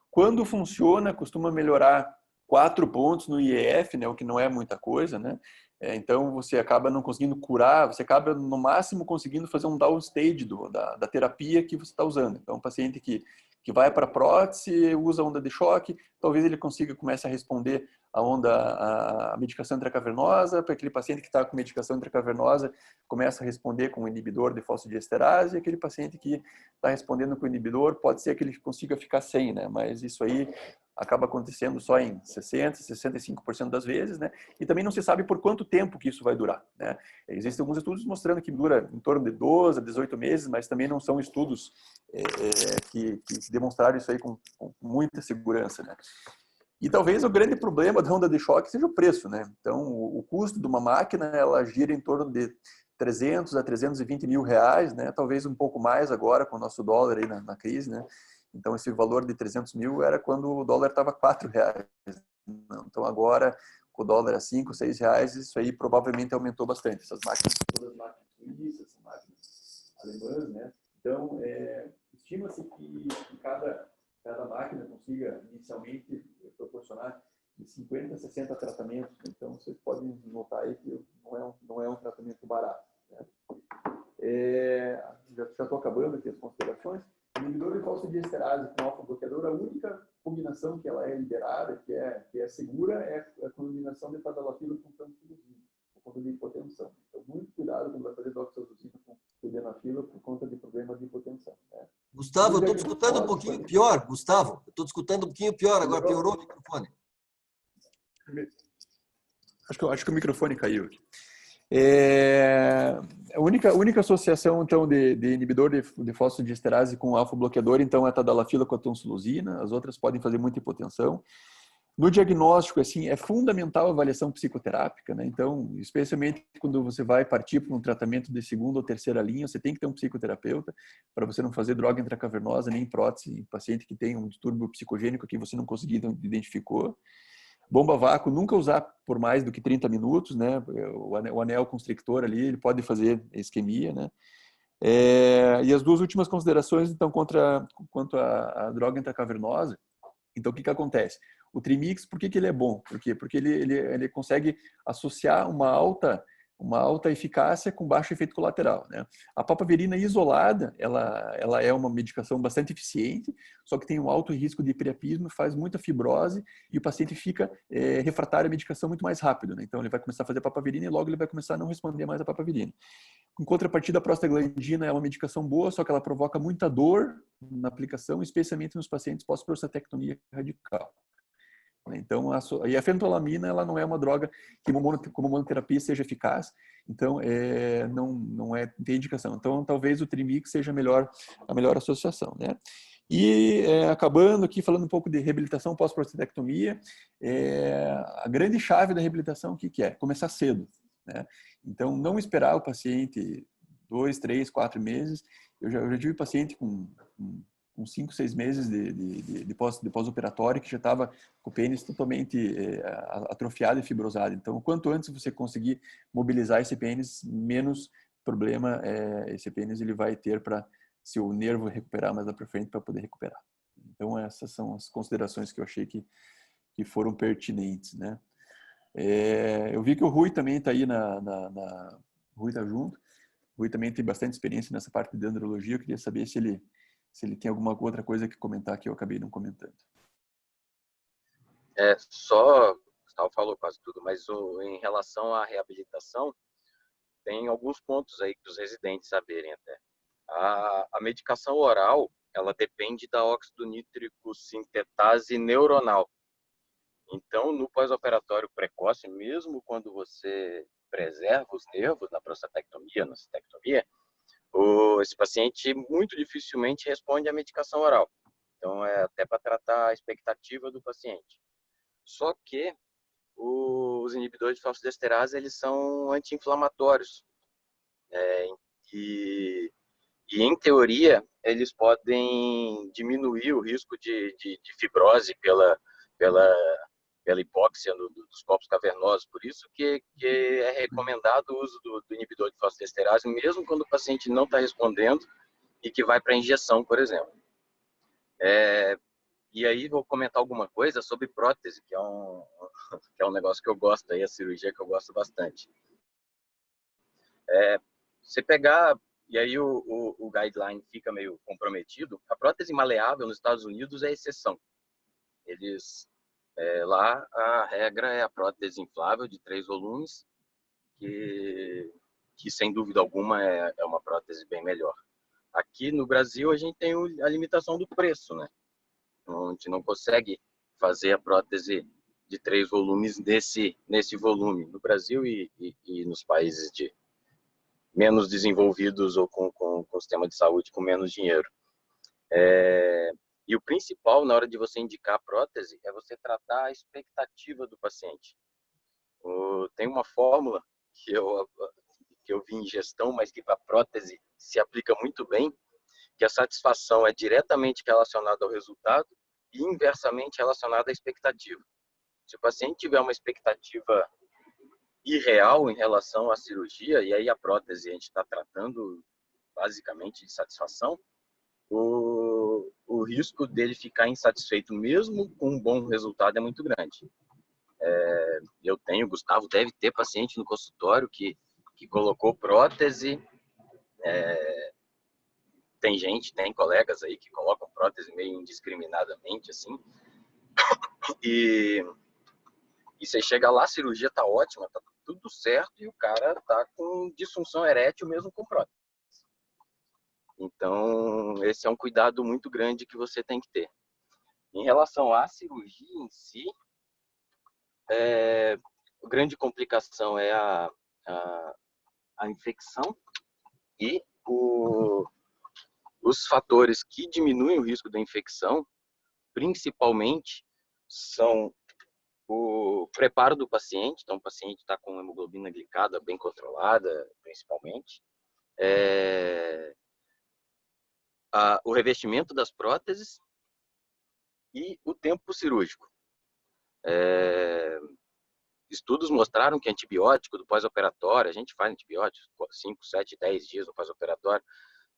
Quando funciona, costuma melhorar 4 pontos no IEF, né, o que não é muita coisa, né? Então, você acaba não conseguindo curar, você acaba, no máximo, conseguindo fazer um downstage da terapia que você está usando. Então, um paciente que vai para a prótese, usa onda de choque, talvez ele consiga começar a responder a medicação intracavernosa, para aquele paciente que está com medicação intracavernosa, começa a responder com inibidor de fosfodiesterase, e aquele paciente que está respondendo com inibidor, pode ser que ele consiga ficar sem, né? Mas isso aí acaba acontecendo só em 60%, 65% das vezes, né? E também não se sabe por quanto tempo que isso vai durar, né? Existem alguns estudos mostrando que dura em torno de 12 a 18 meses, mas também não são estudos que demonstraram isso aí com muita segurança, né? E talvez o grande problema da onda de choque seja o preço, né? Então, o custo de uma máquina, ela gira em torno de 300 a 320 mil reais, né? Talvez um pouco mais agora com o nosso dólar aí na crise, né? Então, esse valor de 300 mil era quando o dólar estava 4 reais. Então, agora, com o dólar a 5, 6 reais, isso aí provavelmente aumentou bastante. Essas máquinas, todas as máquinas suíças, máquinas alemãs, né? Então, estima-se que cada máquina consiga inicialmente proporcionar de 50 a 60 tratamentos. Então, vocês podem notar aí que não é um tratamento barato. estou acabando aqui as considerações. Inibidor de fosfodiesterase com alfa-bloqueador, a única combinação que ela é liberada, que é segura, é a combinação de tadalafila com tamsulosina, por conta de hipotensão. Então, muito cuidado quando vai fazer doxazosina com sildenafila por conta de problema de hipotensão. Né? Gustavo, eu estou te escutando um pouquinho pior, Gustavo. Eu estou te escutando um pouquinho pior agora, piorou o microfone. Acho que o microfone caiu aqui. A única associação, então, de inibidor de fosfodiesterase com alfa-bloqueador, então, é a tadalafila com a tamsulosina. As outras podem fazer muita hipotensão. No diagnóstico, assim, é fundamental a avaliação psicoterápica, né? Então, especialmente quando você vai partir para um tratamento de segunda ou terceira linha, você tem que ter um psicoterapeuta para você não fazer droga intracavernosa nem prótese em paciente que tem um distúrbio psicogênico que você não conseguiu identificou. Bomba vácuo, nunca usar por mais do que 30 minutos, né? O anel constrictor ali, ele pode fazer isquemia, né? E as duas últimas considerações, então, quanto à droga intracavernosa. Então, o que acontece? O Trimix, por que ele é bom? Por quê? Porque ele consegue associar uma alta eficácia com baixo efeito colateral, né? A papaverina isolada, ela é uma medicação bastante eficiente, só que tem um alto risco de priapismo, faz muita fibrose e o paciente fica refratário à medicação muito mais rápido, né? Então ele vai começar a fazer papaverina e logo ele vai começar a não responder mais à papaverina. Em contrapartida, a prostaglandina é uma medicação boa, só que ela provoca muita dor na aplicação, especialmente nos pacientes pós-prostatectomia radical. Então, a fentolamina, ela não é uma droga que como monoterapia seja eficaz, então não tem indicação. Então, talvez o Trimix seja a melhor associação, né? E acabando aqui, falando um pouco de reabilitação pós-prostatectomia, a grande chave da reabilitação, o que é? Começar cedo, né? Então, não esperar o paciente 2, 3, 4 meses. Eu já tive paciente com 5, 6 meses de pós-operatório que já estava com o pênis totalmente atrofiado e fibrosado. Então, quanto antes você conseguir mobilizar esse pênis, menos problema esse pênis ele vai ter para, se o nervo recuperar mais lá para frente, para poder recuperar. Então, essas são as considerações que eu achei que foram pertinentes, né? Eu vi que o Rui também está aí o Rui está junto. O Rui também tem bastante experiência nessa parte de andrologia. Eu queria saber se ele tem alguma outra coisa que comentar que eu acabei não comentando. Só, o Gustavo falou quase tudo, mas em relação à reabilitação, tem alguns pontos aí que os residentes saberem até. A medicação oral, ela depende da óxido nítrico sintetase neuronal. Então, no pós-operatório precoce, mesmo quando você preserva os nervos na prostatectomia, na cistectomia, esse paciente muito dificilmente responde à medicação oral. Então, é até para tratar a expectativa do paciente. Só que os inibidores de fosfodiesterase, eles são anti-inflamatórios. E em teoria, eles podem diminuir o risco de fibrose pela hipóxia dos corpos cavernosos. Por isso que é recomendado o uso do inibidor de fosfodiesterase, mesmo quando o paciente não está respondendo e que vai para injeção, por exemplo. E aí vou comentar alguma coisa sobre prótese, que é um negócio que eu gosto, aí, a cirurgia que eu gosto bastante. Você pegar, e aí o guideline fica meio comprometido, a prótese maleável nos Estados Unidos é exceção. Lá a regra é a prótese inflável de 3 volumes, que sem dúvida alguma é uma prótese bem melhor. Aqui no Brasil a gente tem a limitação do preço, né? A gente não consegue fazer a prótese de 3 volumes nesse volume. No Brasil e nos países menos desenvolvidos ou com sistema de saúde com menos dinheiro. E o principal na hora de você indicar a prótese é você tratar a expectativa do paciente. Tem uma fórmula que eu vi em gestão, mas que para prótese se aplica muito bem, que a satisfação é diretamente relacionada ao resultado e inversamente relacionada à expectativa. Se o paciente tiver uma expectativa irreal em relação à cirurgia, e aí a prótese a gente está tratando basicamente de satisfação, o risco dele ficar insatisfeito mesmo com um bom resultado é muito grande. O Gustavo deve ter paciente no consultório que colocou prótese tem colegas aí que colocam prótese meio indiscriminadamente, assim, e você chega lá, a cirurgia tá ótima, tá tudo certo, e o cara tá com disfunção erétil mesmo com prótese. Então, esse é um cuidado muito grande que você tem que ter. Em relação à cirurgia em si, a grande complicação é a infecção e os fatores que diminuem o risco da infecção, principalmente, são o preparo do paciente. Então, o paciente está com hemoglobina glicada bem controlada, principalmente. O revestimento das próteses e o tempo cirúrgico. Estudos mostraram que antibiótico do pós-operatório, a gente faz antibióticos 5, 7, 10 dias no pós-operatório.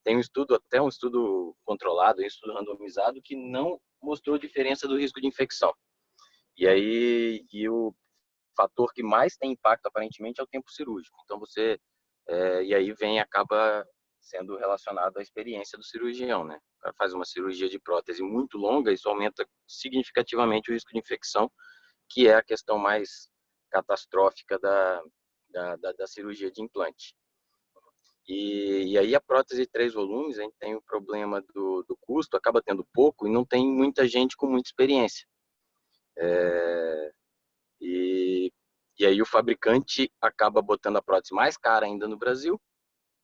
Tem um estudo, até um estudo controlado, um estudo randomizado, que não mostrou diferença do risco de infecção. E o fator que mais tem impacto, aparentemente, é o tempo cirúrgico. Então, e aí acaba sendo relacionado à experiência do cirurgião, né? O cara faz uma cirurgia de prótese muito longa, isso aumenta significativamente o risco de infecção, que é a questão mais catastrófica da cirurgia de implante. E aí a prótese de 3 volumes, a gente tem o problema do custo, acaba tendo pouco e não tem muita gente com muita experiência. E aí o fabricante acaba botando a prótese mais cara ainda no Brasil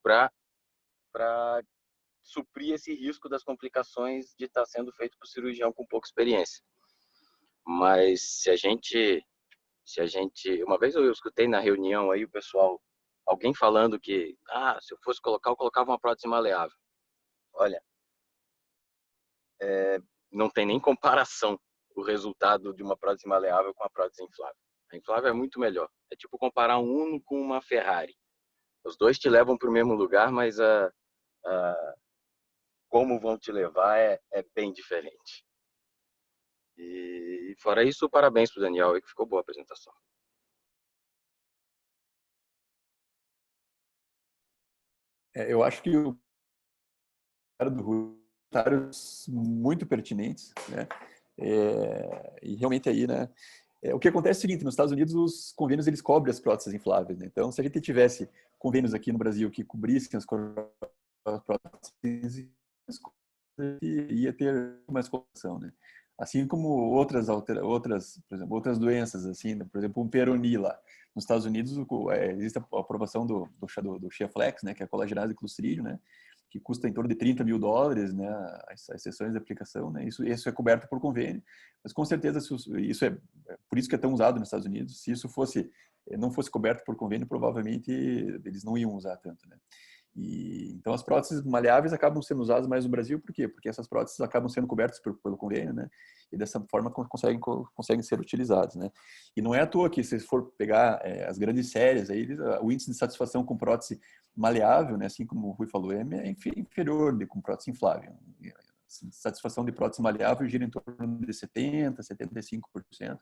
para suprir esse risco das complicações de estar sendo feito por cirurgião com pouca experiência. Mas se a gente, uma vez eu escutei na reunião aí o pessoal, alguém falando que, se eu fosse colocar, eu colocava uma prótese maleável. Olha, não tem nem comparação o resultado de uma prótese maleável com a prótese inflável. A inflável é muito melhor. É tipo comparar um Uno com uma Ferrari. Os dois te levam para o mesmo lugar, mas como vão te levar é bem diferente. E fora isso, parabéns para o Daniel, aí que ficou boa a apresentação. Eu acho que o cara do Rui, comentários muito pertinentes, né? E realmente aí, né? O que acontece é o seguinte: nos Estados Unidos os convênios eles cobrem as próteses infláveis, né? Então, se a gente tivesse convênios aqui no Brasil que cobrissem as próteses, ia ter mais colocação, né? Assim como outras, por exemplo, outras doenças, assim, né? Por exemplo, um Peyronie lá. Nos Estados Unidos existe a aprovação do Xiaflex, né? Que é a colagenase de Clostridium, né? Que custa em torno de $30 mil, né? As sessões de aplicação, né? Isso é coberto por convênio, mas com certeza isso é por isso que é tão usado nos Estados Unidos. Se isso não fosse coberto por convênio, provavelmente eles não iam usar tanto, né? Então as próteses maleáveis acabam sendo usadas mais no Brasil, por quê? Porque essas próteses acabam sendo cobertas pelo convênio, né? E dessa forma conseguem ser utilizadas, né? E não é à toa que se for pegar as grandes séries, aí o índice de satisfação com prótese maleável, né? Assim como o Rui falou, é inferior com prótese inflável. A satisfação de prótese maleável gira em torno de 70%, 75%.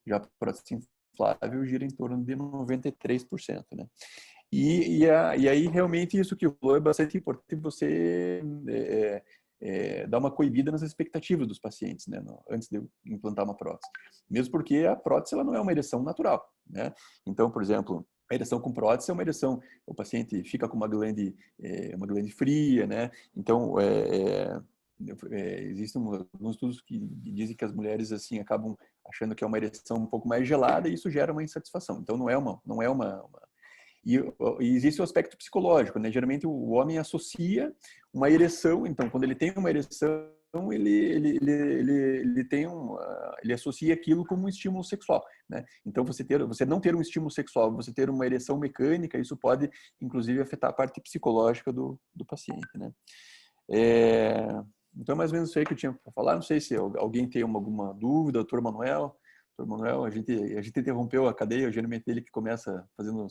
Já a prótese inflável gira em torno de 93%, né? E aí, realmente, isso que falou é bastante importante você dar uma coibida nas expectativas dos pacientes, né, antes de implantar uma prótese. Mesmo porque a prótese ela não é uma ereção natural, né? Então, por exemplo, a ereção com prótese é uma ereção, o paciente fica com uma glande fria, né? Então, existem alguns estudos que dizem que as mulheres assim acabam achando que é uma ereção um pouco mais gelada e isso gera uma insatisfação. Então, não é uma e existe o aspecto psicológico, né? Geralmente o homem associa uma ereção, então quando ele tem uma ereção, ele associa aquilo como um estímulo sexual, né? Então você não ter um estímulo sexual, você ter uma ereção mecânica, isso pode inclusive afetar a parte psicológica do paciente, né? Então mais ou menos isso aí que eu tinha para falar. Não sei se alguém tem alguma dúvida, doutor Manuel. Doutor Manuel, a gente interrompeu a cadeia, geralmente ele que começa fazendo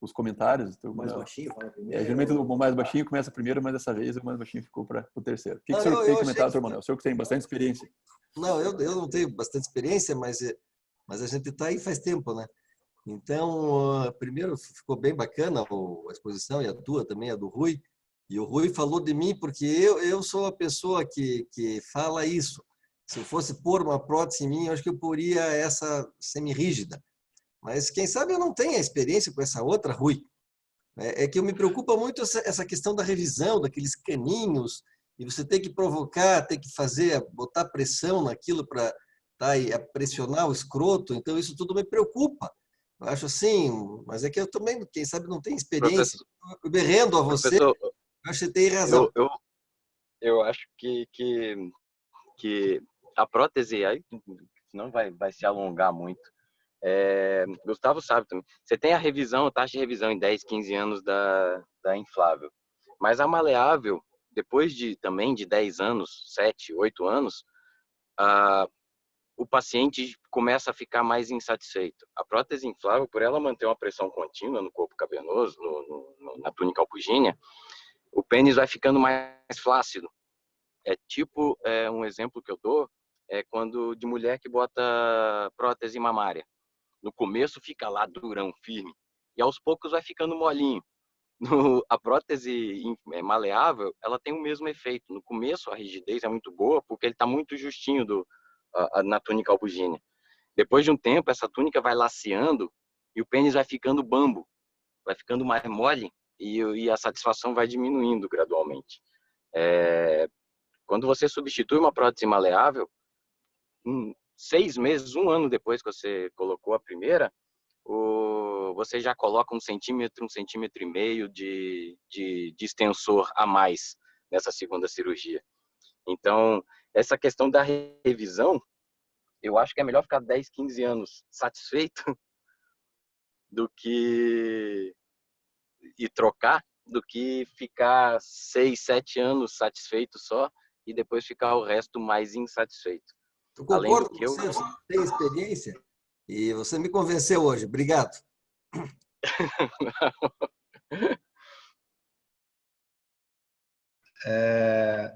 os comentários. Então, mais baixinho fala primeiro. Geralmente o mais baixinho começa primeiro, mas dessa vez o mais baixinho ficou para o terceiro. O que o senhor eu tem que comentar, doutor Manuel? O senhor que tem bastante experiência. Não, eu não tenho bastante experiência, mas a gente está aí faz tempo, né? Então, primeiro ficou bem bacana a exposição, e a tua também, a do Rui. E o Rui falou de mim porque eu sou a pessoa que fala isso. Se eu fosse pôr uma prótese em mim, eu acho que eu poria essa semi-rígida. Mas quem sabe eu não tenho a experiência com essa outra, Rui. É que eu me preocupa muito essa questão da revisão, daqueles caninhos, e você tem que provocar, tem que fazer, botar pressão naquilo para pressionar o escroto. Então, isso tudo me preocupa. Eu acho assim, mas é que eu também, quem sabe, não tenho experiência. Eu berrendo a você, Professor, eu acho que você tem razão. eu acho que a prótese, aí não vai se alongar muito. Gustavo sabe também. Você tem a taxa de revisão em 10, 15 anos da inflável. Mas a maleável, depois também de 10 anos, 7, 8 anos, o paciente começa a ficar mais insatisfeito. A prótese inflável, por ela manter uma pressão contínua no corpo cavernoso, na túnica alpugínea, o pênis vai ficando mais flácido. Um exemplo que eu dou é quando de mulher que bota prótese mamária. No começo fica lá durão, firme, e aos poucos vai ficando molinho. A prótese maleável, ela tem o mesmo efeito. No começo a rigidez é muito boa porque ele está muito justinho na túnica alpugínea. Depois de um tempo, essa túnica vai laceando e o pênis vai ficando bambo, vai ficando mais mole e a satisfação vai diminuindo gradualmente. Quando você substitui uma prótese maleável, 6 meses, 1 ano depois que você colocou a primeira, você já coloca 1 centímetro, 1,5 centímetros de extensor a mais nessa segunda cirurgia. Então, essa questão da revisão, eu acho que é melhor ficar 10, 15 anos satisfeito e trocar, do que ficar 6, 7 anos satisfeito só e depois ficar o resto mais insatisfeito. Eu concordo com você, você tem experiência e você me convenceu hoje. Obrigado.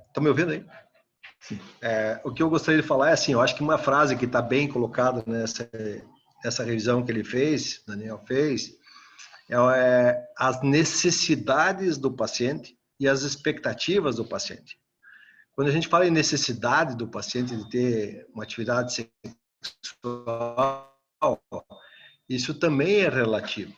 Estão me ouvindo aí? O que eu gostaria de falar é assim, eu acho que uma frase que está bem colocada nessa revisão que ele fez, Daniel fez, as necessidades do paciente e as expectativas do paciente. Quando a gente fala em necessidade do paciente de ter uma atividade sexual, isso também é relativo,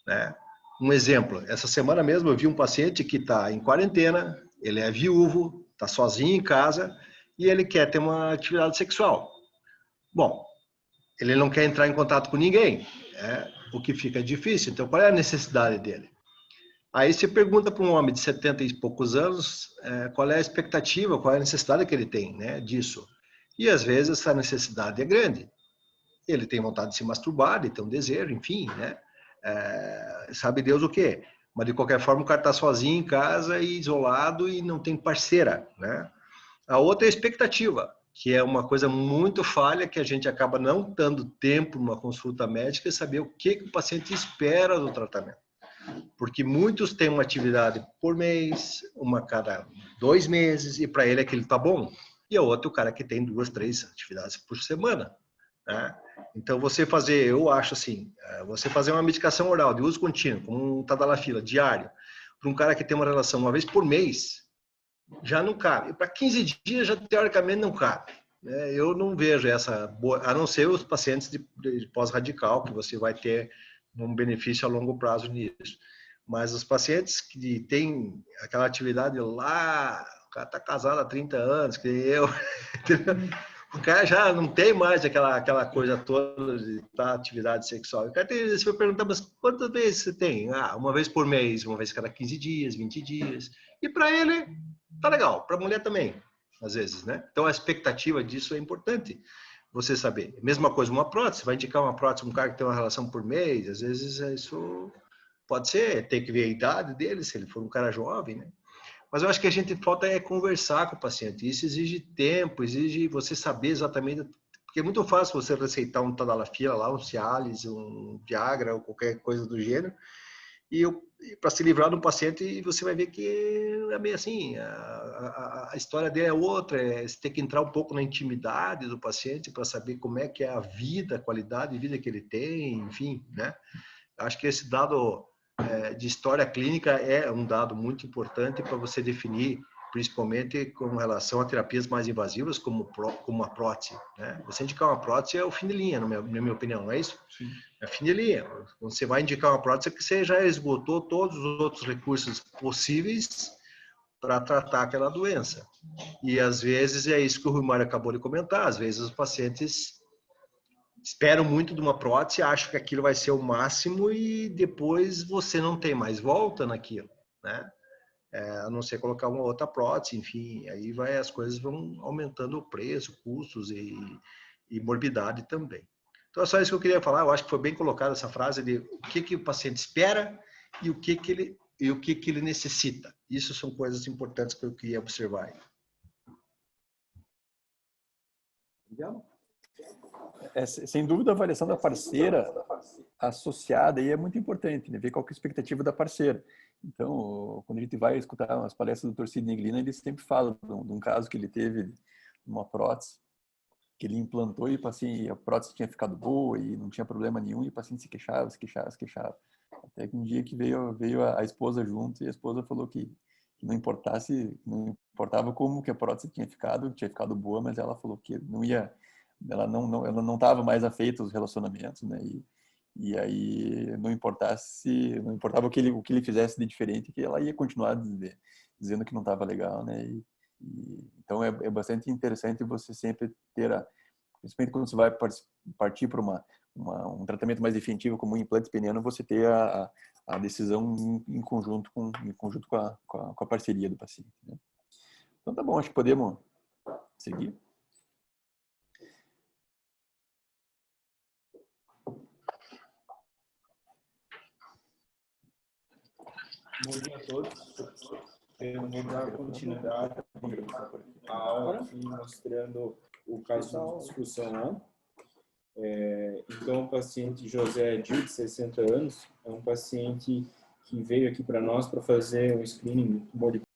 né? Um exemplo, essa semana mesmo eu vi um paciente que está em quarentena, ele é viúvo, está sozinho em casa e ele quer ter uma atividade sexual. Bom, ele não quer entrar em contato com ninguém, o que fica difícil. Então, qual é a necessidade dele? Aí você pergunta para um homem de 70 e poucos anos qual é a expectativa, qual é a necessidade que ele tem, né, disso. E às vezes essa necessidade é grande. Ele tem vontade de se masturbar, ele tem um desejo, enfim, né? Sabe Deus o quê? Mas de qualquer forma o cara está sozinho em casa e isolado e não tem parceira, né? A outra é a expectativa, que é uma coisa muito falha que a gente acaba não dando tempo numa consulta médica e saber o que o paciente espera do tratamento. Porque muitos têm uma atividade por mês, uma cada 2 meses, e para ele aquilo está bom. E a outra, o cara que tem 2, 3 atividades por semana, né? Então, eu acho assim, você fazer uma medicação oral de uso contínuo, como um tadalafila diário, para um cara que tem uma relação uma vez por mês, já não cabe. Para 15 dias, já teoricamente não cabe. Eu não vejo essa, a não ser os pacientes de pós-radical, que você vai ter um benefício a longo prazo nisso. Mas os pacientes que têm aquela atividade lá, o cara está casado há 30 anos, que eu... O cara já não tem mais aquela coisa toda de atividade sexual. O cara você vai perguntar, mas quantas vezes você tem? Uma vez por mês, uma vez cada 15 dias, 20 dias. E para ele, tá legal. Para a mulher também, às vezes, né? Então, a expectativa disso é importante você saber. Mesma coisa, uma prótese. Você vai indicar uma prótese para um cara que tem uma relação por mês. Às vezes, isso pode ser. Tem que ver a idade dele, se ele for um cara jovem, né? Mas eu acho que a gente falta conversar com o paciente. Isso exige tempo, exige você saber exatamente... Porque é muito fácil você receitar um tadalafila lá, um Cialis, um Viagra ou qualquer coisa do gênero. E para se livrar de um paciente, você vai ver que é meio assim, a história dele é outra. Você tem que entrar um pouco na intimidade do paciente para saber como é que é a vida, a qualidade de vida que ele tem, enfim, né? Acho que esse dado de história clínica é um dado muito importante para você definir, principalmente com relação a terapias mais invasivas, como a prótese, né? Você indicar uma prótese é o fim de linha, na minha opinião, não é isso? Sim. É fim de linha. Quando você vai indicar uma prótese, é que você já esgotou todos os outros recursos possíveis para tratar aquela doença. E às vezes é isso que o Rui Mário acabou de comentar, às vezes os pacientes esperam muito de uma prótese, acham que aquilo vai ser o máximo e depois você não tem mais volta naquilo, né? A não ser colocar uma outra prótese, enfim, aí as coisas vão aumentando o preço, custos e morbidade também. Então é só isso que eu queria falar, eu acho que foi bem colocada essa frase de o que o paciente espera e o que ele necessita. Isso são coisas importantes que eu queria observar aí. Sem dúvida, a avaliação da parceira associada aí é muito importante, né? Ver qual que é a expectativa da parceira. Então, quando a gente vai escutar umas palestras do Dr. Sidney Glina, ele sempre fala de um caso que ele teve, uma prótese, que ele implantou e assim, a prótese tinha ficado boa e não tinha problema nenhum, e o paciente se queixava. Até que um dia que veio a esposa junto, e a esposa falou que não importava como que a prótese tinha ficado boa, mas ela falou que ela não estava mais afeita aos relacionamentos, né? E aí não importava o que ele fizesse de diferente, que ela ia continuar dizendo que não estava legal, né? Então é bastante interessante você sempre principalmente quando você vai partir para um tratamento mais definitivo como um implante peniano, você ter a decisão em conjunto com a parceria do paciente, né? Então tá bom, acho que podemos seguir. Bom dia a todos. Eu vou dar continuidade à aula aqui mostrando o caso de discussão 1. Então, o paciente José Edil, de 60 anos, é um paciente que veio aqui para nós para fazer um screening de tumor de